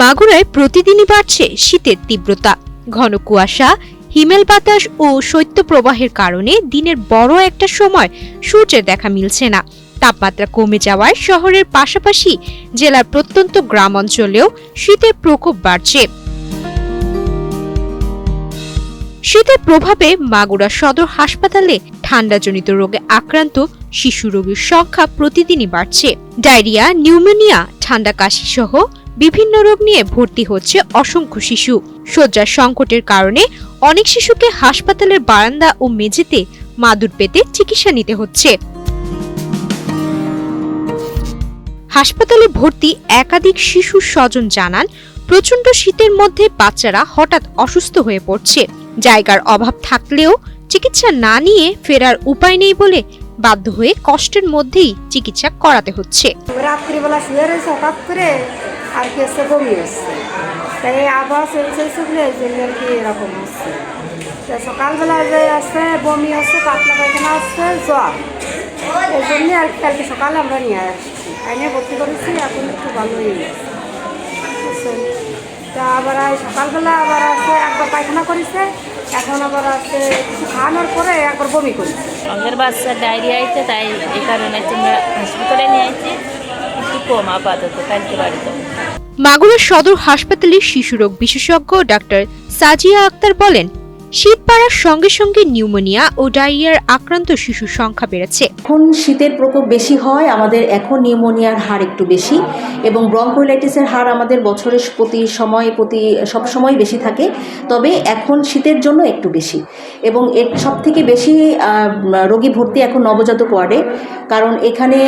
মাগুরায় প্রতিদিনই বাড়ছে শীতের তীব্রতা। ঘন কুয়াশা, হিমেল বাতাস ও শৈত্যপ্রবাহের কারণে দিনের বড় একটা সময় সূর্যের দেখা মিলছে না। তাপমাত্রা কমে যাওয়ায় শহরের পাশাপাশি জেলার প্রত্যন্ত গ্রাম অঞ্চলেও শীতের প্রকোপ বাড়ছে। শীতের প্রভাবে মাগুরা সদর হাসপাতালে ঠান্ডাজনিত রোগে আক্রান্ত শিশু রোগীর সংখ্যা প্রতিদিনই বাড়ছে। ডায়রিয়া, নিউমোনিয়া, ঠান্ডা কাশি সহ বিভিন্ন রোগ নিয়ে ভর্তি হচ্ছে অসংখ্য শিশু। শয্যার সংকটের কারণে অনেক শিশুকে হাসপাতালের বারান্দা ও মেঝেতে মাদুর পেতে চিকিৎসা নিতে হচ্ছে। হাসপাতালে ভর্তি একাধিক শিশু স্বজন জানান, প্রচন্ড শীতের মধ্যে বাচ্চারা হঠাৎ অসুস্থ হয়ে পড়ছে। জায়গার অভাব থাকলেও চিকিৎসা না নিয়ে ফেরার উপায় নেই বলে বাধ্য হয়ে কষ্টের মধ্যেই চিকিৎসা করাতে হচ্ছে। রাত্রিবেলা শুয়ে রয়েছে, হঠাৎ করে আর কি হচ্ছে, বমি হচ্ছে। তাই আবহাওয়া চলছে এই জন্য আর কি এরকম হচ্ছে। সকালবেলা যে আসছে বমি হচ্ছে, পাতলা পায়খানা আসছে, জ্বর, এই জন্য আর কি কালকে সকালে আমরা নিয়ে আসছি, আইনে ভর্তি করেছি। এখন একটু ভালো হয়ে গেছে। তা আবার সকালবেলা আবার আসছে, একবার পায়খানা করেছে, এখন আবার আসছে কিছু খাওয়ানোর পরে একবার বমি করেছে। আমাদের বাচ্চা ডায়রিয়া আইছে, তাই এই কারণে আমরা হসপিটালে নিয়ে আসছি। একটু কম আপাতত, কালকে বাড়িতে। মাগুরা সদর হাসপাতালের শিশুরোগ বিশেষজ্ঞ ডাক্তার সাজিয়া আক্তার বলেন, শীত বাড়ার সঙ্গে সঙ্গে নিউমোনিয়া ও ডায়রিয়ার আক্রান্ত শিশুর সংখ্যা বেড়েছে। এখন শীতের প্রকোপ বেশি হয়, আমাদের এখন নিউমোনিয়ার হার একটু বেশি এবং ব্রঙ্কোলাইটিসের হার আমাদের বছরের সব সময় বেশি থাকে। তবে এখন শীতের জন্য একটু বেশি এবং এর সব থেকে বেশি রোগী ভর্তি এখন নবজাতক ওয়ার্ডে। কারণ এখানে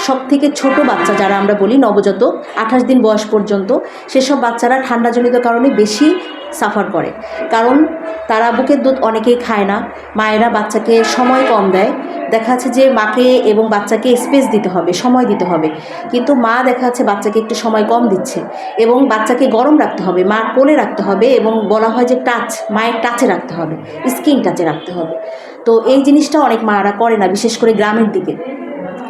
সব থেকে ছোট বাচ্চা যারা আমরা বলি নবজাতক 28 দিন বয়স পর্যন্ত, সেসব বাচ্চারা ঠান্ডাজনিত কারণে বেশি সাফার করে। কারণ তারা বুকের দুধ অনেকেই খায় না, মায়েরা বাচ্চাকে সময় কম দেয়। দেখা যাচ্ছে যে মাকে এবং বাচ্চাকে স্পেস দিতে হবে, সময় দিতে হবে, কিন্তু মা দেখা যাচ্ছে বাচ্চাকে একটু সময় কম দিচ্ছে এবং বাচ্চাকে গরম রাখতে হবে, মার কোলে রাখতে হবে এবং বলা হয় যে টাচ, মায়ের টাচে রাখতে হবে, স্কিন টাচে রাখতে হবে। তো এই জিনিসটা অনেক মায়েরা করে না, বিশেষ করে গ্রামের দিকে,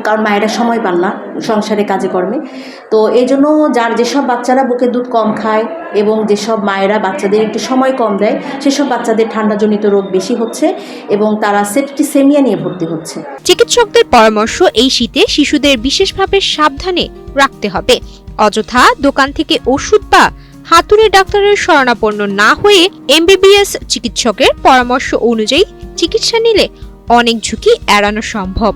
কারণ মায়েরা সময় পান না সংসারে কাজে কর্মে। তো এই জন্য যেসব বাচ্চারা বুকের দুধ কম খায় এবং যেসব মায়েরা বাচ্চাদের একটু সময় কম দেয়, সেসব বাচ্চাদের ঠান্ডাজনিত রোগ বেশি হচ্ছে এবং তারা সেপ্টিসেমিয়া নিয়ে ভর্তি হচ্ছে। চিকিৎসকদের পরামর্শ, এই শীতে শিশুদের বিশেষভাবে সাবধানে রাখতে হবে। অযথা দোকান থেকে ওষুধ বা হাতুড়ে ডাক্তারের শরণাপন্ন না হয়ে এমবিবিএস চিকিৎসকের পরামর্শ অনুযায়ী চিকিৎসা নিলে অনেক ঝুঁকি এড়ানো সম্ভব।